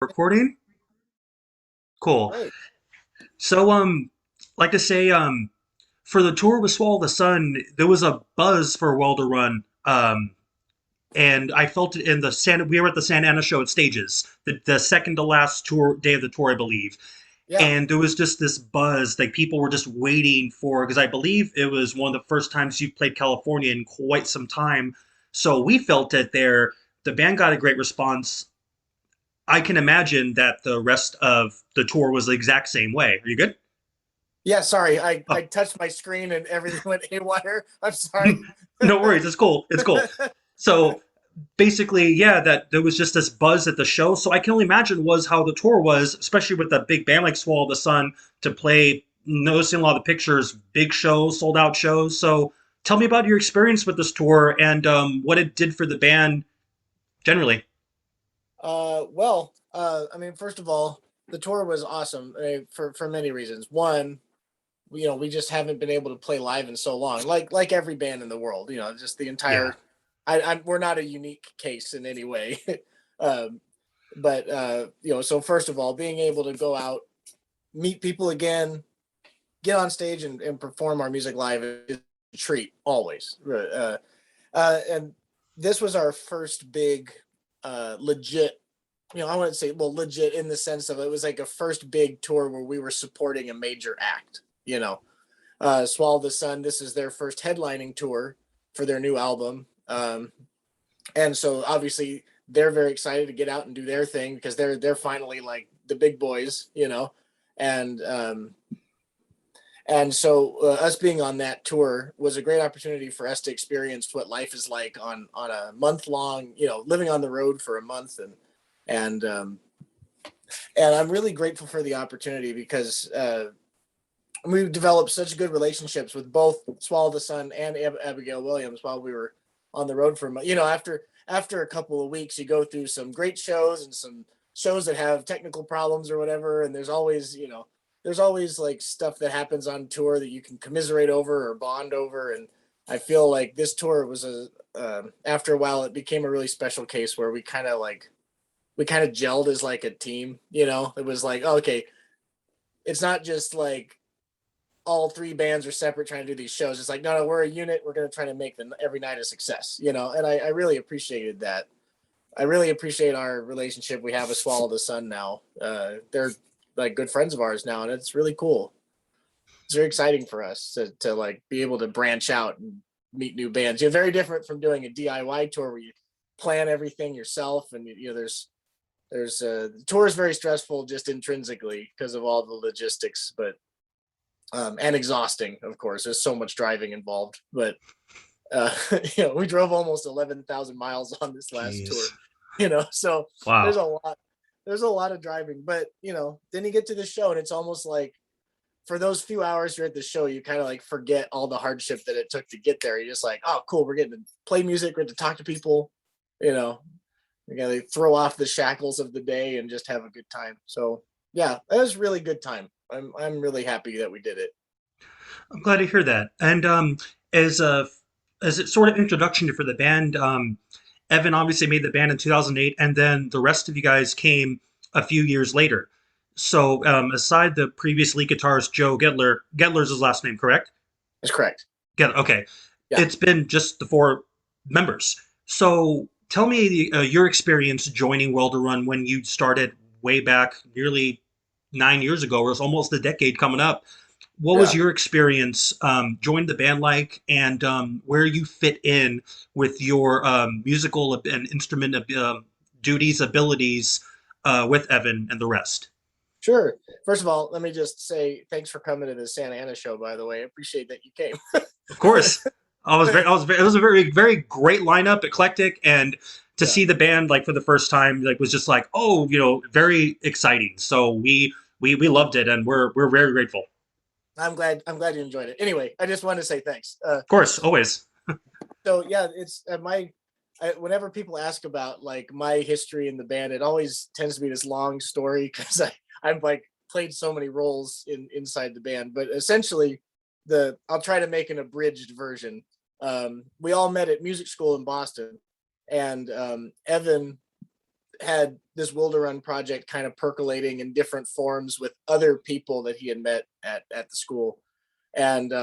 Recording? Cool. Right. So, like to say, for the tour with Swallow the Sun, there was a buzz for Wilderun. And I felt it in the Santa. We were at the Santa Ana show at Stages, the second to last tour day of the tour, I believe. Yeah. And there was just this buzz, like people were just waiting for, because I believe it was one of the first times you played California in quite some time. So we felt it there. The band got a great response. I can imagine that the rest of the tour was the exact same way. Are you good? Yeah. Sorry. I Oh, touched my screen and everything went haywire. I'm sorry. no worries. It's cool. It's cool. So basically, yeah, that there was just this buzz at the show. So I can only imagine was how the tour was, especially with a big band like Swallow the Sun to play. Noticing a lot of the pictures, big shows, sold out shows. So tell me about your experience with this tour and what it did for the band generally. I mean, first of all, the tour was awesome for many reasons. One, we just haven't been able to play live in so long, like every band in the world. Just the Yeah. entire. We're not a unique case in any way. um, but so first of all, being able to go out, meet people again, get on stage and perform our music live is a treat always. And this was our first big legit, I wouldn't say, well, legit in the sense of it was like a first big tour where we were supporting a major act. Swallow the Sun, this is their first headlining tour for their new album. And so obviously they're very excited to get out and do their thing because they're finally like the big boys. And and so us being on that tour was a great opportunity for us to experience what life is like on a month long, living on the road for a month. And I'm really grateful for the opportunity because we've developed such good relationships with both Swallow the Sun and Abigail Williams while we were on the road for a month. After a couple of weeks, you go through some great shows and some shows that have technical problems or whatever, and there's always like stuff that happens on tour that you can commiserate over or bond over. And I feel like this tour was after a while, it became a really special case where we kind of gelled as like a team. It was like, okay, it's not just like all three bands are separate trying to do these shows. It's like, no, we're a unit. We're going to try to make every night a success. And I really appreciated that. I really appreciate our relationship we have with Swallow the Sun now. They're like good friends of ours now, and it's really cool. It's very exciting for us to like be able to branch out and meet new bands. You're very different from doing a DIY tour where you plan everything yourself, and the tour is very stressful just intrinsically because of all the logistics, but and exhausting, of course. There's so much driving involved, but we drove almost 11,000 miles on this last tour. Jeez. So there's Wow. a lot. There's a lot of driving, but then you get to the show, and it's almost like for those few hours you're at the show, you kind of like forget all the hardship that it took to get there. You're just like, oh, cool, we're getting to play music, we're getting to talk to people. You know, we got to throw off the shackles of the day and just have a good time. So yeah, that was a really good time. I'm really happy that we did it. I'm glad to hear that. And as a as a sort of introduction for the band, Evan obviously made the band in 2008, and then the rest of you guys came a few years later. So aside the previous lead guitarist Joe Gedler, Gedler's his last name, correct? That's correct. Gedler. Okay, Yeah. it's been just the four members. So tell me your experience joining Wilderun when you started way back nearly 9 years ago, or it's almost a decade coming up. What was Yeah. your experience joining the band like, and where you fit in with your musical and instrument duties, abilities with Evan and the rest? Sure. First of all, let me just say thanks for coming to the Santa Ana show. By the way, I appreciate that you came. Of course, it was a very, very great lineup, eclectic, and to Yeah, see the band like for the first time, like was just like, oh, very exciting. So we loved it, and we're very grateful. I'm glad you enjoyed it. Anyway, I just wanted to say thanks. Of course, always. So yeah, it's whenever people ask about like my history in the band, it always tends to be this long story because I've like played so many roles inside the band. But essentially, I'll try to make an abridged version. We all met at music school in Boston, and Evan had this Wilderun project kind of percolating in different forms with other people that he had met at the school. And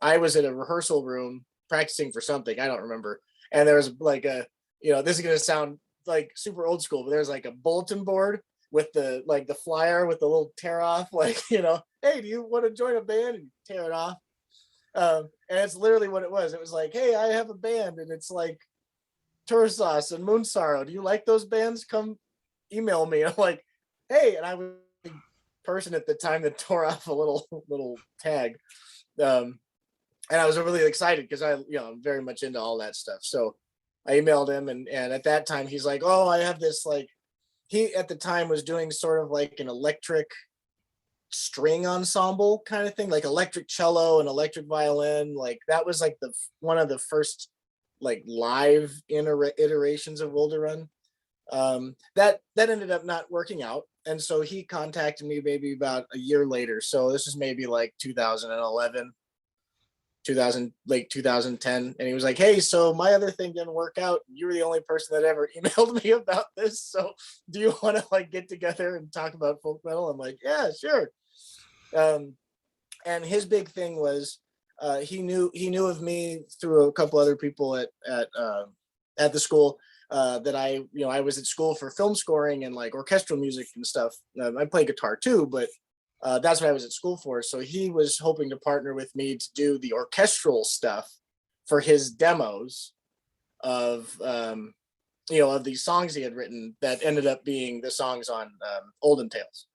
I was in a rehearsal room practicing for something, I don't remember. And there was like a, this is going to sound like super old school, but there's like a bulletin board with the flyer with the little tear off, like, hey, do you want to join a band, and tear it off. And it's literally what it was. It was like, hey, I have a band, and it's like Tour Sauce and Moon Sorrow. Do you like those bands? Come email me. I'm like, hey, and I was the person at the time that tore off a little tag. And I was really excited because I'm very much into all that stuff. So I emailed him, and at that time he's like, oh, I have this, like, he at the time was doing sort of like an electric string ensemble kind of thing, like electric cello and electric violin. Like that was like one of the first like live iterations of Wilderun. That ended up not working out. And so he contacted me maybe about a year later. So this is maybe like 2011, late 2010. And he was like, hey, so my other thing didn't work out. You were the only person that ever emailed me about this. So do you want to like get together and talk about folk metal? I'm like, yeah, sure. And his big thing was, he knew of me through a couple other people at the school, that I was at school for film scoring and like orchestral music and stuff. I play guitar too, but that's what I was at school for. So he was hoping to partner with me to do the orchestral stuff for his demos of of these songs he had written that ended up being the songs on Olden Tales.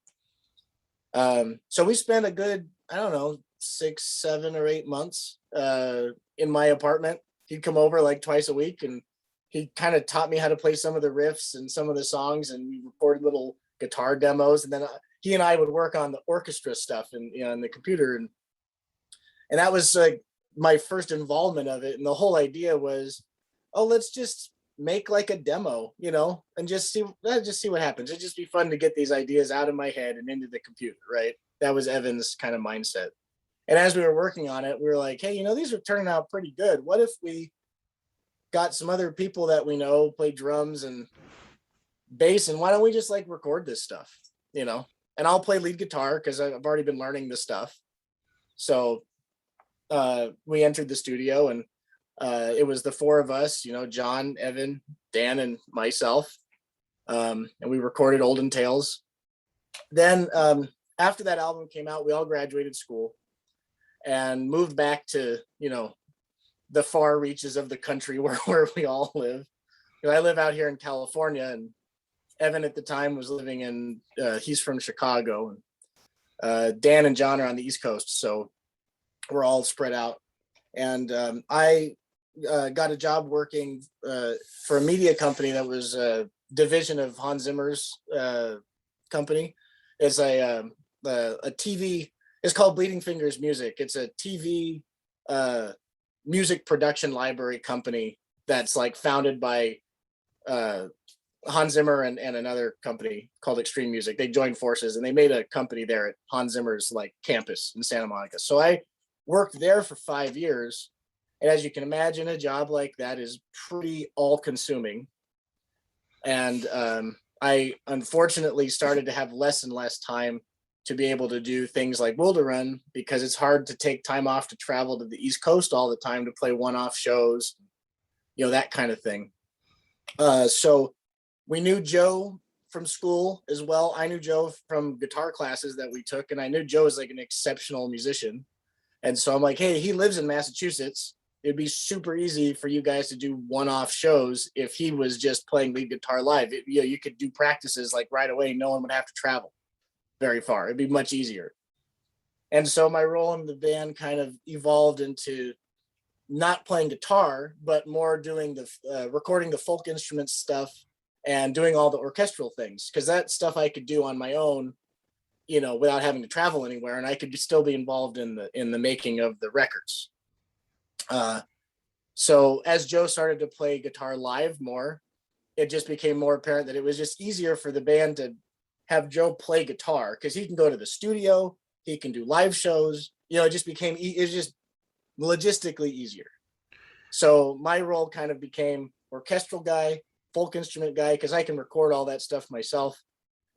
So we spent a good, I don't know, 6, 7, or 8 months in my apartment. He'd come over like twice a week, and he kind of taught me how to play some of the riffs and some of the songs, and we recorded little guitar demos. And then he and I would work on the orchestra stuff and in the computer, and that was like my first involvement of it. And the whole idea was, oh, let's just make like a demo, and just see what happens. It'd just be fun to get these ideas out of my head and into the computer, right? That was Evan's kind of mindset. And as we were working on it, we were like, hey, these are turning out pretty good. What if we got some other people that we know play drums and bass, and why don't we just like record this stuff, and I'll play lead guitar because I've already been learning this stuff. So we entered the studio, and it was the four of us, John, Evan, Dan, and myself. And we recorded Olden Tales. Then after that album came out, we all graduated school and moved back to, the far reaches of the country where we all live. I live out here in California, and Evan at the time was living in, he's from Chicago, and Dan and John are on the East Coast. So we're all spread out. And I got a job working for a media company that was a division of Hans Zimmer's company. It's a TV, it's called Bleeding Fingers Music. It's a TV music production library company that's like founded by Hans Zimmer and another company called Extreme Music. They joined forces and they made a company there at Hans Zimmer's like campus in Santa Monica. So I worked there for 5 years. And as you can imagine, a job like that is pretty all-consuming. And I unfortunately started to have less and less time to be able to do things like Wilderun, because it's hard to take time off to travel to the East Coast all the time to play one-off shows, that kind of thing. So we knew Joe from school as well. I knew Joe from guitar classes that we took, and I knew Joe was like an exceptional musician. And so I'm like, hey, he lives in Massachusetts. It'd be super easy for you guys to do one-off shows if he was just playing lead guitar live. You could do practices like right away. No one would have to travel very far. It'd be much easier. And so my role in the band kind of evolved into not playing guitar, but more doing the recording the folk instrument stuff and doing all the orchestral things, because that stuff I could do on my own, without having to travel anywhere, and I could still be involved in the making of the records. So as Joe started to play guitar live more, it just became more apparent that it was just easier for the band to have Joe play guitar, because he can go to the studio, he can do live shows. It just became, it's just logistically easier. So my role kind of became orchestral guy, folk instrument guy because I can record all that stuff myself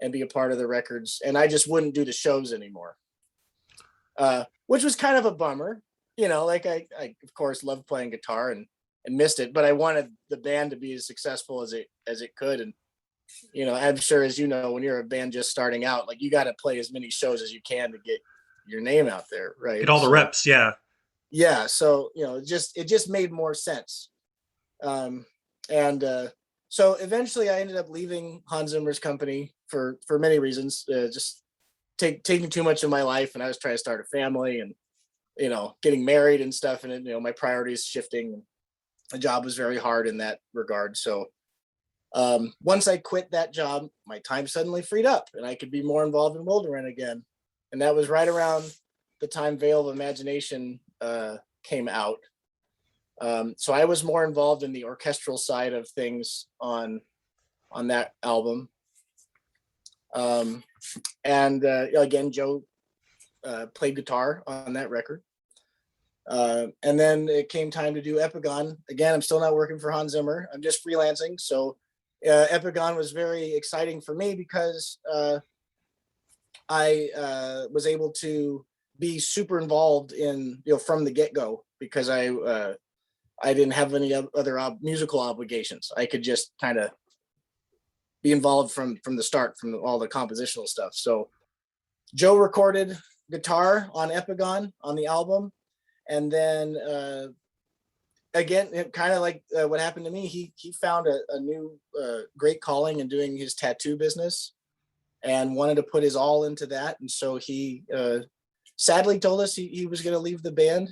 and be a part of the records. And I just wouldn't do the shows anymore, which was kind of a bummer. You know, like I of course loved playing guitar and missed it, but I wanted the band to be as successful as it could. And, you know, I'm sure, as you know, when you're a band just starting out, like you got to play as many shows as you can to get your name out there. Right. Get all the reps. Yeah. Yeah. So, you know, it just made more sense. So eventually I ended up leaving Hans Zimmer's company for many reasons, just taking too much of my life. And I was trying to start a family and, you know, getting married and stuff. And, you know, my priorities shifting. The job was very hard in that regard. So once I quit that job, my time suddenly freed up and I could be more involved in Wilderun again. And that was right around the time Veil of Imagination came out. So I was more involved in the orchestral side of things on that album. Again, Joe played guitar on that record. And then it came time to do Epigone. Again, I'm still not working for Hans Zimmer. I'm just freelancing. So Epigone was very exciting for me because I was able to be super involved in, you know, from the get-go, because I didn't have any other musical obligations. I could just kind of be involved from the start, from all the compositional stuff. So Joe recorded guitar on Epigone on the album. And then again, kind of like what happened to me, he found a new great calling in doing his tattoo business and wanted to put his all into that. And so he sadly told us he was going to leave the band,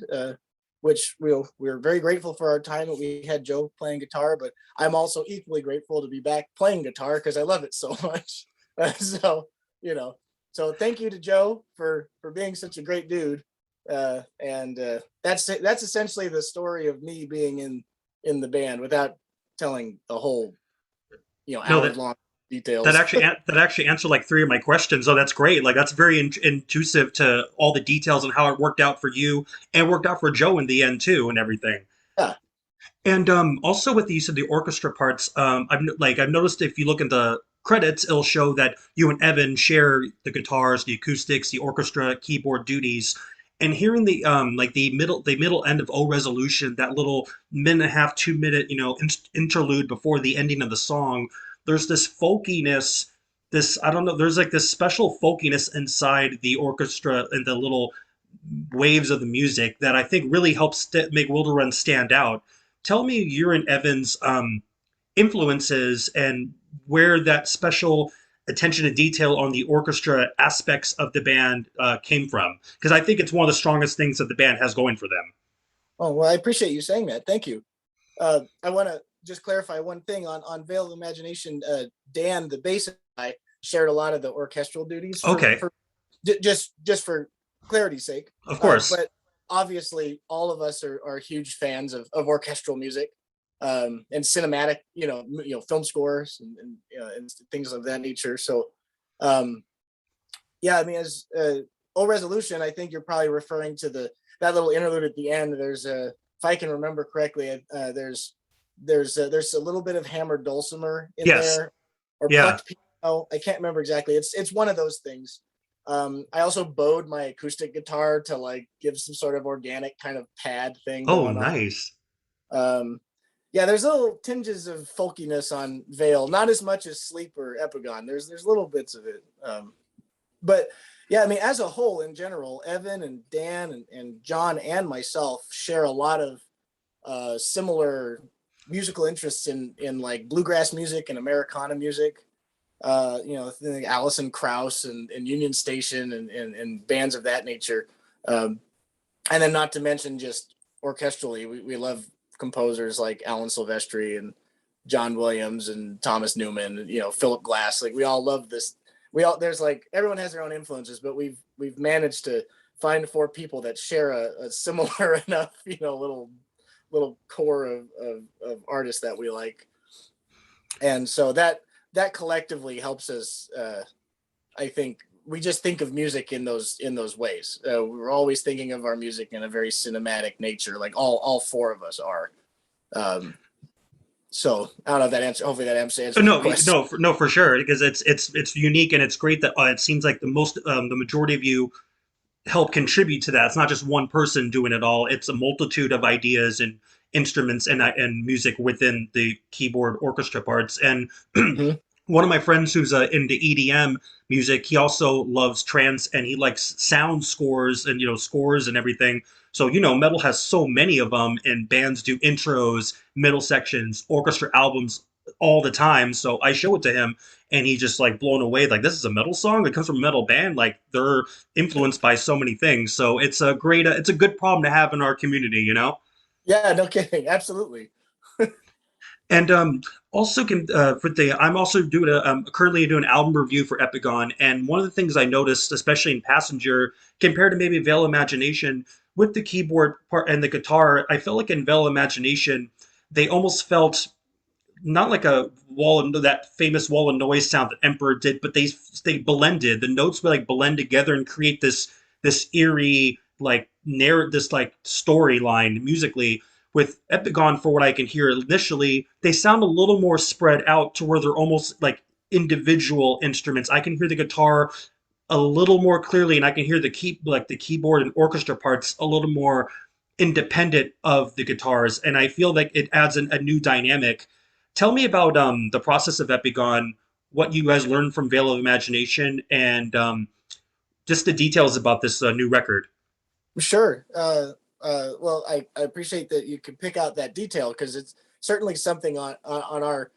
which we're very grateful for our time that we had Joe playing guitar, but I'm also equally grateful to be back playing guitar because I love it so much. So, you know, so thank you to Joe for being such a great dude. That's essentially the story of me being in the band without telling the whole, you know, hours long details. That actually answered like 3 of my questions. Oh, that's great. Like that's very intuitive to all the details and how it worked out for you and worked out for Joe in the end too, and everything. Yeah. And also with the use of the orchestra parts, I've noticed if you look at the credits, it'll show that you and Evan share the guitars, the acoustics, the orchestra, keyboard duties. And hearing the middle end of O Resolution, that little minute and a half, 2 minute, you know, interlude before the ending of the song, there's this folkiness, I don't know, there's like this special folkiness inside the orchestra and the little waves of the music that I think really helps make Wilderun stand out. Tell me your and Evan's influences and where that special attention to detail on the orchestra aspects of the band came from, because I think it's one of the strongest things that the band has going for them. Oh, well, I appreciate you saying that. Thank you. I want to just clarify one thing on Veil of Imagination. Dan, the bass guy, shared a lot of the orchestral duties. Just for clarity's sake. Of course. But obviously, all of us are huge fans of orchestral music. And cinematic, you know, film scores and things of that nature. So, yeah, I mean, as O Resolution, I think you're probably referring to that little interlude at the end. There's if I can remember correctly, there's a little bit of hammered dulcimer in there, or plucked piano. I can't remember exactly. It's one of those things. I also bowed my acoustic guitar to like give some sort of organic kind of pad thing. Oh, nice. Yeah, there's little tinges of folkiness on Veil, not as much as Sleep or Epigone. There's little bits of it. But yeah, I mean, as a whole, in general, Evan and Dan and John and myself share a lot of similar musical interests in like bluegrass music and Americana music. You know, like Alison Krauss and Union Station and bands of that nature. And then not to mention just orchestrally, we love composers like Alan Silvestri and John Williams and Thomas Newman, you know, Philip Glass. Like we all love this. There's like, everyone has their own influences, but we've managed to find 4 people that share a similar enough, you know, little core of artists that we like. And so that collectively helps us. I think we just think of music in those ways. We're always thinking of our music in a very cinematic nature, like all 4 of us are. So I don't know if that answer. Hopefully that answers your No, question. no, for sure, because it's unique and it's great that it seems like the majority of you help contribute to that. It's not just one person doing it all. It's a multitude of ideas and instruments and music within the keyboard orchestra parts. And Mhm. one of my friends who's into EDM music, he also loves trance and he likes sound scores and scores and everything. So metal has so many of them, and bands do intros, middle sections, orchestra albums all the time. So I show it to him, and he's just like blown away. Like, this is a metal song that comes from a metal band. Like, they're influenced by so many things. So it's a good problem to have in our community. Yeah, no kidding. Absolutely. And also can for the I'm also doing currently doing an album review for Epigone, and one of the things I noticed, especially in Passenger, compared to maybe Veil Imagination, with the keyboard part and the guitar, I felt like in Veil Imagination they almost felt not like a that famous wall of noise sound that Emperor did, but they blended. The notes would like blend together and create this eerie like this like storyline musically. With Epigon, for what I can hear initially, they sound a little more spread out to where they're almost like individual instruments. I can hear the guitar a little more clearly, and I can hear the keyboard and orchestra parts a little more independent of the guitars, and I feel like it adds a new dynamic. Tell me about the process of Epigon, what you guys learned from Veil of Imagination, and just the details about this new record. Sure. Well, I appreciate that you can pick out that detail because it's certainly something on our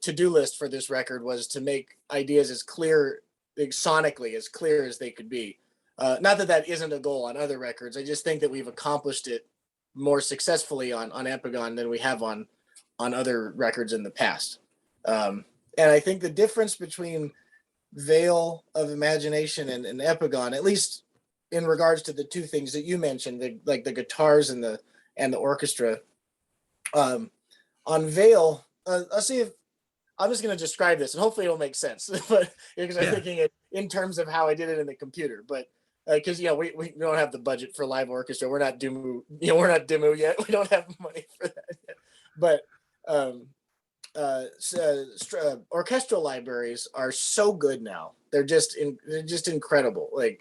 to-do list for this record was to make ideas as clear, like, sonically as clear as they could be. Not that that isn't a goal on other records. I just think that we've accomplished it more successfully on Epigon than we have on other records in the past. And I think the difference between Veil of Imagination and Epigon, at least in regards to the two things that you mentioned, like the guitars and the orchestra. Um, on Veil, I'll see if I'm just going to describe this, and hopefully it'll make sense. But because I'm Yeah. thinking it in terms of how I did it in the computer, but because we don't have the budget for live orchestra. We're not Dimu, we're not Dimu yet. We don't have money for that yet. But orchestral libraries are so good now. They're just incredible. Like,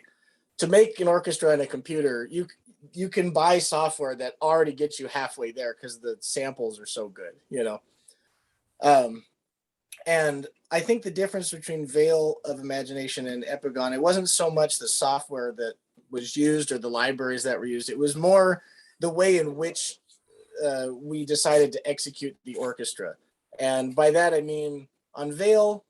to make an orchestra in a computer, you can buy software that already gets you halfway there because the samples are so good. Um, and I think the difference between Veil of Imagination and Epigon, it wasn't so much the software that was used or the libraries that were used. It was more the way in which we decided to execute the orchestra. And by that, I mean, on Veil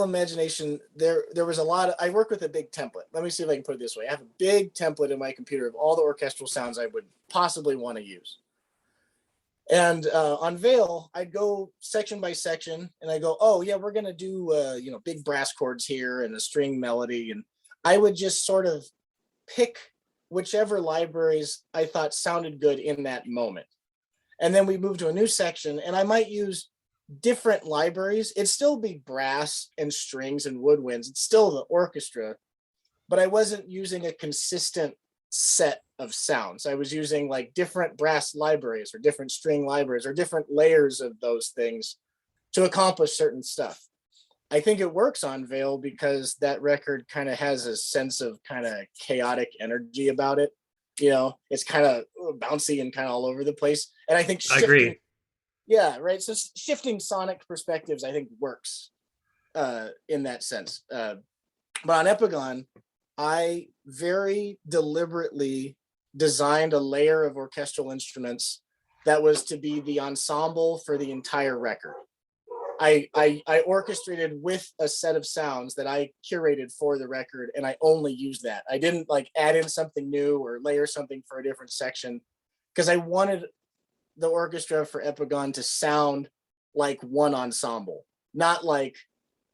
Imagination, there was a lot of, I work with a big template. Let me see if I can put it this way. I have a big template in my computer of all the orchestral sounds I would possibly want to use. And on Veil, I'd go section by section, and I go, oh yeah, we're gonna do big brass chords here and a string melody, and I would just sort of pick whichever libraries I thought sounded good in that moment. And then we move to a new section, and I might use different libraries. It'd still be brass and strings and woodwinds. It's still the orchestra, but I wasn't using a consistent set of sounds. I was using like different brass libraries or different string libraries or different layers of those things to accomplish certain stuff. I think it works on Veil because that record kind of has a sense of kind of chaotic energy about it. It's kind of bouncy and kind of all over the place. And I think I shifting, agree. yeah, right. So shifting sonic perspectives, I think, works in that sense. But on Epigon, I very deliberately designed a layer of orchestral instruments that was to be the ensemble for the entire record. I orchestrated with a set of sounds that I curated for the record, and I only used that. I didn't like add in something new or layer something for a different section because I wanted the orchestra for Epigon to sound like one ensemble, not like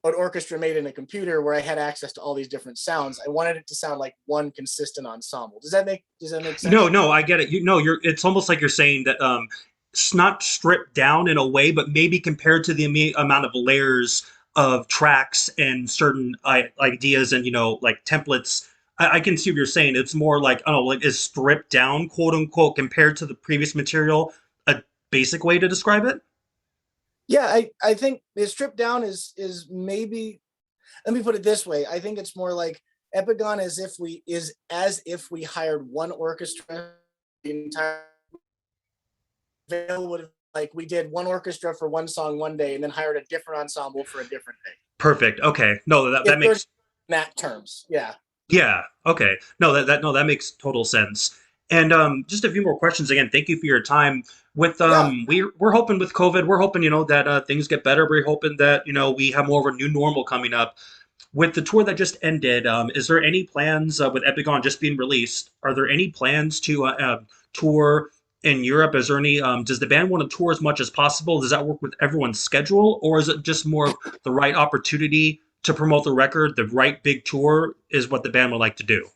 an orchestra made in a computer where I had access to all these different sounds. I wanted it to sound like one consistent ensemble. Does that make No, sense? no, I get it. You're. It's almost like you're saying that it's not stripped down in a way, but maybe compared to the amount of layers of tracks and certain ideas and like templates, I can see what you're saying. It's more like, I don't know, like is stripped down, quote unquote, compared to the previous material. A basic way to describe it? Yeah, I think the stripped down is maybe, let me put it this way. I think it's more like Epigone as if we hired one orchestra the entire would have, like, we did one orchestra for one song one day and then hired a different ensemble for a different day. Perfect. Okay. No, that If there's makes that terms, yeah. yeah. Okay. No, that makes total sense. And just a few more questions again. Thank you for your time. With Yeah. we're hoping with COVID, we're hoping that things get better. We're hoping that we have more of a new normal coming up. With the tour that just ended, is there any plans with Epigone just being released? Are there any plans to tour in Europe? Is there any? Does the band want to tour as much as possible? Does that work with everyone's schedule, or is it just more of the right opportunity to promote the record? The right big tour is what the band would like to do.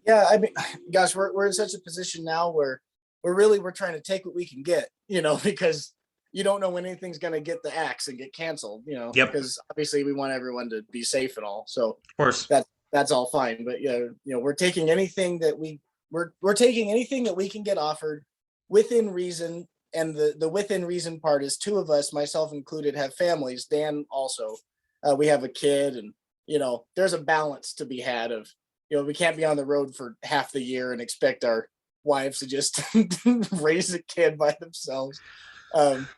Yeah, I mean, gosh, we're in such a position now where we're trying to take what we can get, because you don't know when anything's going to get the axe and get canceled, Yep, of because obviously we want everyone to be safe and all. So course. that's all fine. But we're taking anything that we're taking anything that we can get offered within reason. And the within reason part is two of us, myself included, have families. Dan also, we have a kid, and there's a balance to be had of, we can't be on the road for half the year and expect our wives to just raise a kid by themselves. Um,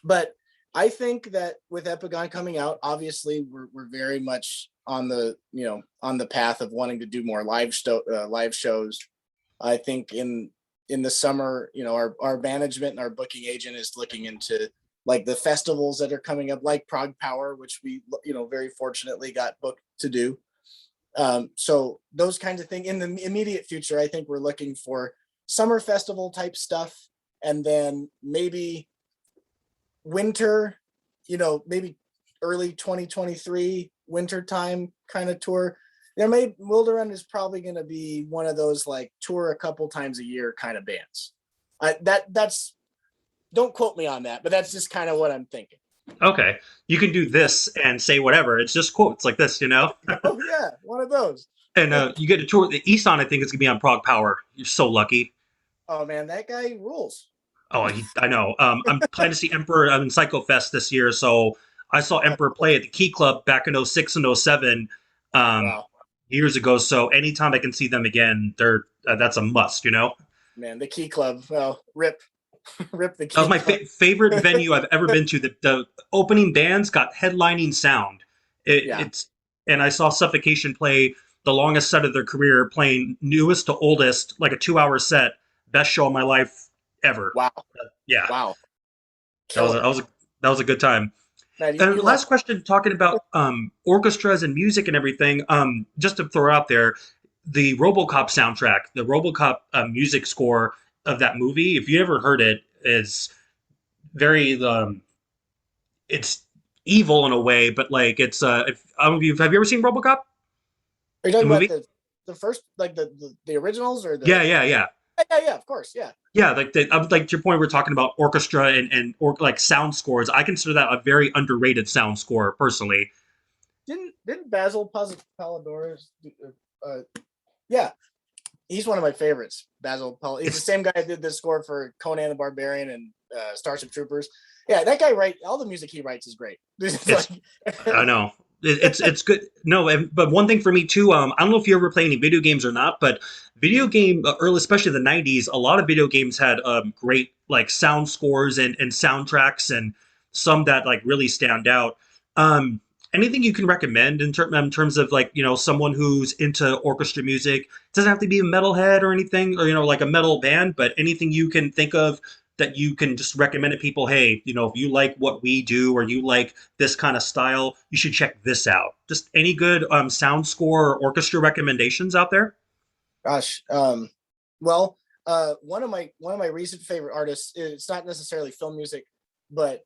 but I think that with Epigone coming out, obviously we're very much on the on the path of wanting to do more live shows. I think in the summer, our management and our booking agent is looking into like the festivals that are coming up, like Prague Power, which we very fortunately got booked to do. So those kinds of things in the immediate future, I think we're looking for summer festival type stuff, and then maybe winter, maybe early 2023 winter time kind of tour. Wilderun is probably going to be one of those like tour a couple times a year kind of bands. That's don't quote me on that, but that's just kind of what I'm thinking. Okay, you can do this and say whatever. It's just quotes like this, Oh yeah, one of those. And you get a tour. The Easton, I think, is gonna be on Prague Power. You're so lucky. Oh man, that guy rules. Oh, I know. I'm planning to see Emperor in Psycho Fest this year, so I saw Emperor play at the Key Club back in '06 and '07 um, Wow, years ago. So anytime I can see them again, they're that's a must. man, the Key Club. Well, rip, rip the That was Key my Club. favorite venue I've ever been to. The opening bands got headlining sound. Yeah. It's and I saw Suffocation play the longest set of their career, playing newest to oldest, like a 2 hour set. Best show of my life ever. Wow. Yeah, Wow. that was a, Killer. that was a good time. Man, And you like last question, talking about orchestras and music and everything. Just to throw out there, the RoboCop soundtrack, the RoboCop music score of that movie. If you ever heard it, is very it's evil in a way, but like it's I don't know if have you ever seen RoboCop are you the talking about movie? the first, like the originals, or Yeah, the yeah, yeah. yeah, of course, yeah. Yeah, like to your point, we're talking about orchestra and or like sound scores. I consider that a very underrated sound score, personally. Didn't Basil Palladores yeah, he's one of my favorites. Basil Paul. He's the It's same guy that did the score for Conan the Barbarian and Starship Troopers. Yeah, that guy all the music he writes is great. It's it's like, I know. It's good. No, but one thing for me too. I don't know if you ever play any video games or not, but video game early, especially the '90s, a lot of video games had great like sound scores and soundtracks, and some that like really stand out. Um, Anything you can recommend in terms of like someone who's into orchestra music? It doesn't have to be a metalhead or anything, or like a metal band, but anything you can think of that you can just recommend to people. Hey, if you like what we do or you like this kind of style, you should check this out. Just any good sound score or orchestra recommendations out there? gosh, well, one of my recent favorite artists. It's not necessarily film music, but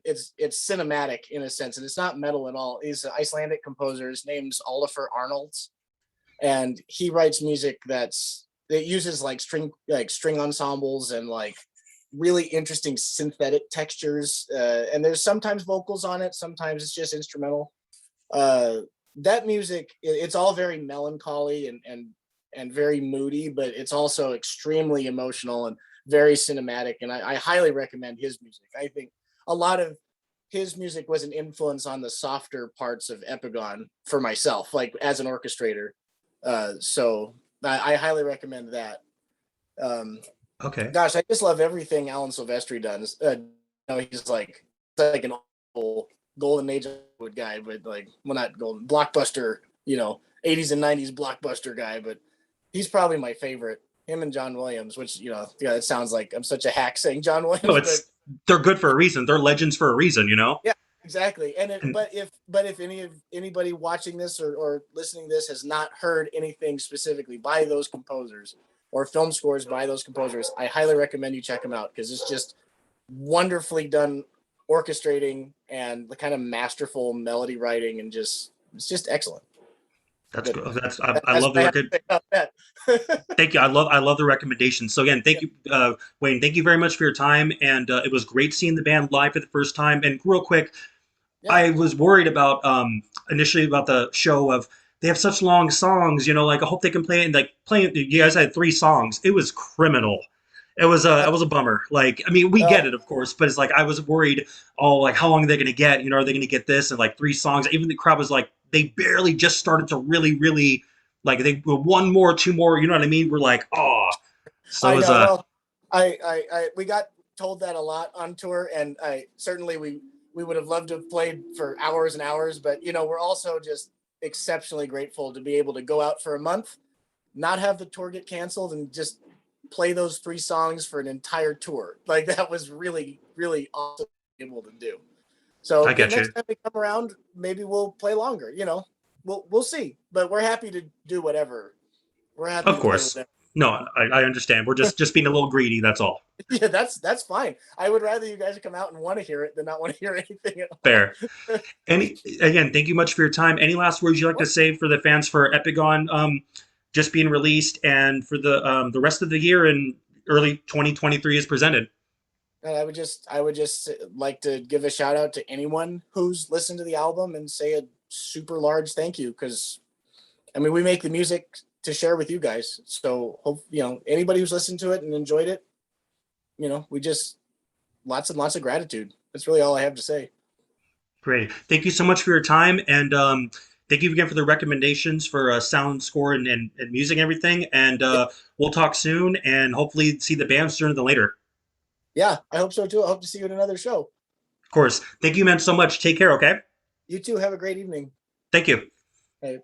it's cinematic in a sense, and it's not metal at all. He's an Icelandic composer. His name's Olafur Arnalds, and he writes music that uses like string ensembles and like really interesting synthetic textures. And there's sometimes vocals on it, sometimes it's just instrumental. Uh, that music, it's all very melancholy and very moody, but it's also extremely emotional. And very cinematic, and I highly recommend his music. I think a lot of his music was an influence on the softer parts of Epigone for myself, like as an orchestrator. So I highly recommend that. Okay. Gosh, I just love everything Alan Silvestri does. He's like an old golden age Hollywood guy, but like, well, not golden, blockbuster, 80s and 90s blockbuster guy, but he's probably my favorite. Him and John Williams, which, it sounds like I'm such a hack saying John Williams, No, but they're good for a reason. They're legends for a reason, yeah, exactly. And But if anybody watching this or listening to this has not heard anything specifically by those composers or film scores by those composers, I highly recommend you check them out, because it's just wonderfully done orchestrating and the kind of masterful melody writing, and it's just excellent. that's But good. I love the I have to record. say about that. Thank you. I love the recommendation. So again, thank you, Wayne. Thank you very much for your time, and it was great seeing the band live for the first time. And real quick, Yeah. I was worried about initially about the show of they have such long songs. Like I hope they can play it. And like playing, you guys had 3 songs. It was criminal. It was a bummer. Like, I mean, we get it, of course, but it's like I was worried. Oh, like how long are they going to get? Are they going to get this and like 3 songs? Even the crowd was like, they barely just started to really, really like they one more, 2 more. You know what I mean? We're like, oh, so I it was know. Well, we got told that a lot on tour, and I certainly we would have loved to have played for hours and hours, but we're also just exceptionally grateful to be able to go out for a month, not have the tour get canceled, and just play those 3 songs for an entire tour. Like, that was really, really awesome to be able to do. So I the get you. next time we come around, maybe we'll play longer. We'll see. But we're happy to do whatever. We're happy Of to play course. whatever. No, I understand. We're just being a little greedy. That's all. Yeah, that's fine. I would rather you guys come out and want to hear it than not want to hear anything at all. Fair. Again, thank you much for your time. Any last words you'd like to say for the fans for Epigone just being released and for the rest of the year and early 2023 is presented? And I would just like to give a shout out to anyone who's listened to the album and say a super large thank you, because I mean, we make the music to share with you guys. So hope anybody who's listened to it and enjoyed it, we just lots and lots of gratitude. That's really all I have to say. Great. Thank you so much for your time, and thank you again for the recommendations for sound score and music and everything. And we'll talk soon, and hopefully see the band sooner than later. Yeah, I hope so too. I hope to see you at another show. Of course. Thank you, man, so much. Take care. Okay. You too. Have a great evening. Thank you. Hey.